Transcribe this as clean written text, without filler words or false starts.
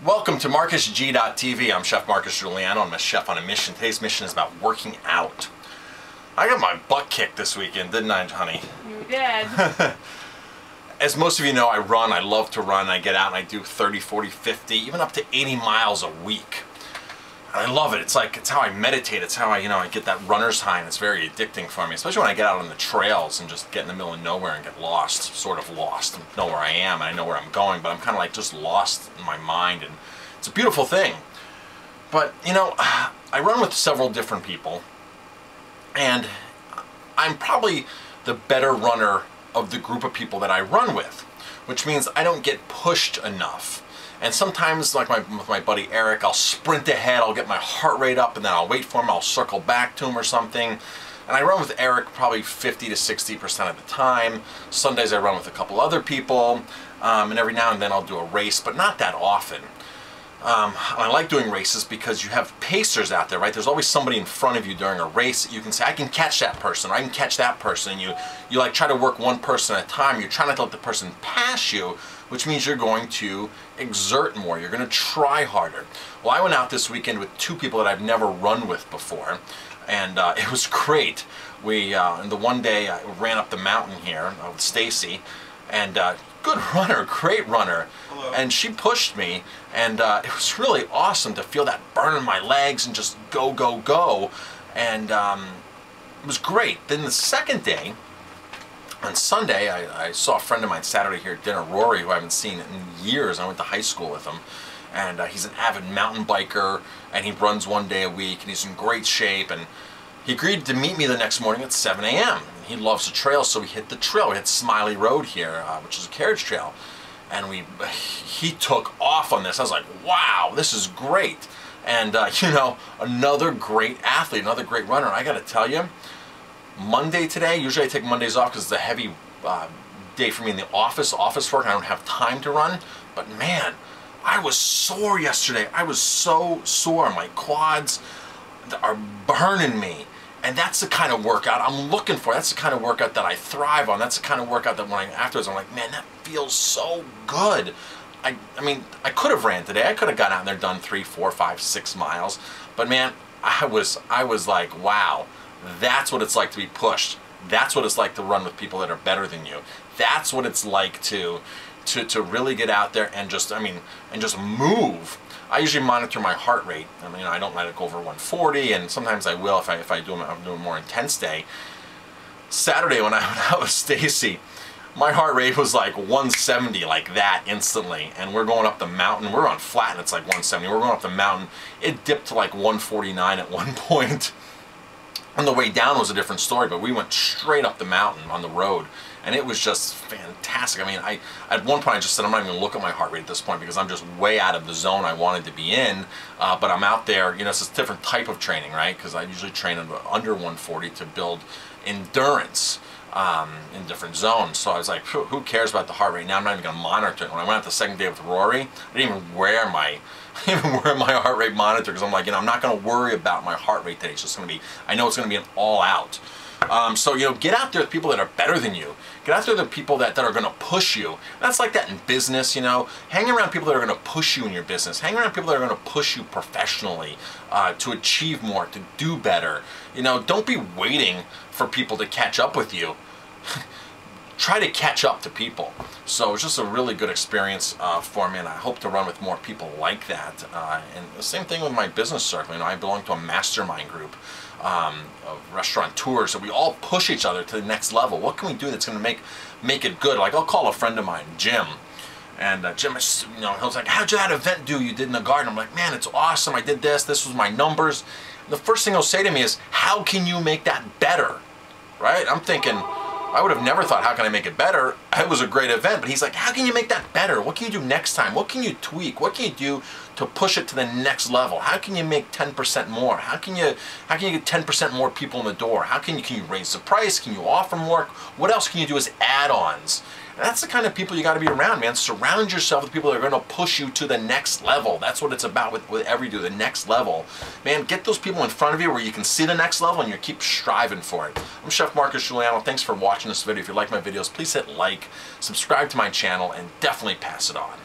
Welcome to MarcusG.tv. I'm Chef Marcus Giuliano. I'm a chef on a mission. Today's mission is about working out. I got my butt kicked this weekend, didn't I, honey? You did. As most of you know, I run. I love to run. I get out and I do 30, 40, 50, even up to 80 miles a week. And I love it. It's how I meditate. It's how I get that runner's high, and it's very addicting for me, especially when I get out on the trails and just get in the middle of nowhere and get lost, sort of lost. I know where I am and I know where I'm going, but I'm kind of like just lost in my mind, and it's a beautiful thing. But, I run with several different people, and I'm probably the better runner of the group of people that I run with, which means I don't get pushed enough. And sometimes, like with my buddy Eric, I'll sprint ahead, I'll get my heart rate up, and then I'll wait for him, I'll circle back to him or something. And I run with Eric probably 50 to 60% of the time. Sundays I run with a couple other people, and every now and then I'll do a race, but not that often. I like doing races because you have pacers out there, right? There's always somebody in front of you during a race that you can say, I can catch that person, or I can catch that person. And you like try to work one person at a time. You're trying not to let the person pass you, which means you're going to exert more. You're going to try harder. Well, I went out this weekend with two people that I've never run with before, and it was great. And the one day I ran up the mountain here with Stacy, and good runner, great runner. Hello. And she pushed me, and it was really awesome to feel that burn in my legs and just go, go, go. And it was great. Then the second day, on Sunday, I saw a friend of mine Saturday here at dinner, Rory, who I haven't seen in years. I went to high school with him, and he's an avid mountain biker, and he runs one day a week, and he's in great shape. And he agreed to meet me the next morning at 7 a.m. He loves the trail, so we hit the trail. We hit Smiley Road here, which is a carriage trail, and he took off on this. I was like, wow, this is great. And another great athlete, another great runner. I got to tell you, Monday today, usually I take Mondays off because it's a heavy day for me in the office work, and I don't have time to run. But man, I was sore yesterday. I was so sore. My quads are burning me. And that's the kind of workout I'm looking for. That's the kind of workout that I thrive on. That's the kind of workout that afterwards I'm like, man, that feels so good. I mean, I could have ran today. I could have got out there, done 3, 4, 5, 6 miles. But man, I was like, wow. That's what it's like to be pushed. That's what it's like to run with people that are better than you. That's what it's like to really get out there and just move. I usually monitor my heart rate. I mean, I don't let it go over 140, and sometimes I will if I'm doing a more intense day. Saturday when I went out with Stacy, my heart rate was like 170, like that, instantly. And we're going up the mountain. We're on flat, and it's like 170. We're going up the mountain. It dipped to like 149 at one point. On the way down was a different story, but we went straight up the mountain on the road, and it was just fantastic. I mean, at one point I just said, I'm not even going to look at my heart rate at this point because I'm just way out of the zone I wanted to be in, but I'm out there, it's a different type of training, right? Because I usually train under 140 to build endurance in different zones. So I was like, who cares about the heart rate? Now I'm not even going to monitor it. When I went out the second day with Rory, I didn't even wear my heart rate monitor because I'm like, I'm not going to worry about my heart rate today. It's just going to be, I know it's going to be an all out. So, get out there with people that are better than you. Get out there with people that are going to push you. That's like that in business, Hang around people that are going to push you in your business. Hang around people that are going to push you professionally to achieve more, to do better. Don't be waiting for people to catch up with you. Try to catch up to people. So it's just a really good experience for me, and I hope to run with more people like that. And the same thing with my business circle. I belong to a mastermind group of restaurateurs, so we all push each other to the next level. What can we do that's going to make it good? Like, I'll call a friend of mine, Jim, and Jim, he was like, how'd that event do you did in the garden? I'm like, man, it's awesome. I did this. This was my numbers. And the first thing he'll say to me is, how can you make that better? Right? I'm thinking, I would have never thought, how can I make it better? It was a great event, but he's like, how can you make that better? What can you do next time? What can you tweak? What can you do to push it to the next level? How can you make 10% more? How can you get 10% more people in the door? Can you raise the price? Can you offer more? What else can you do as add-ons? That's the kind of people you got to be around, man. Surround yourself with people that are going to push you to the next level. That's what it's about with every do, the next level. Man, get those people in front of you where you can see the next level and you keep striving for it. I'm Chef Marcus Giuliano. Thanks for watching this video. If you like my videos, please hit like, subscribe to my channel, and definitely pass it on.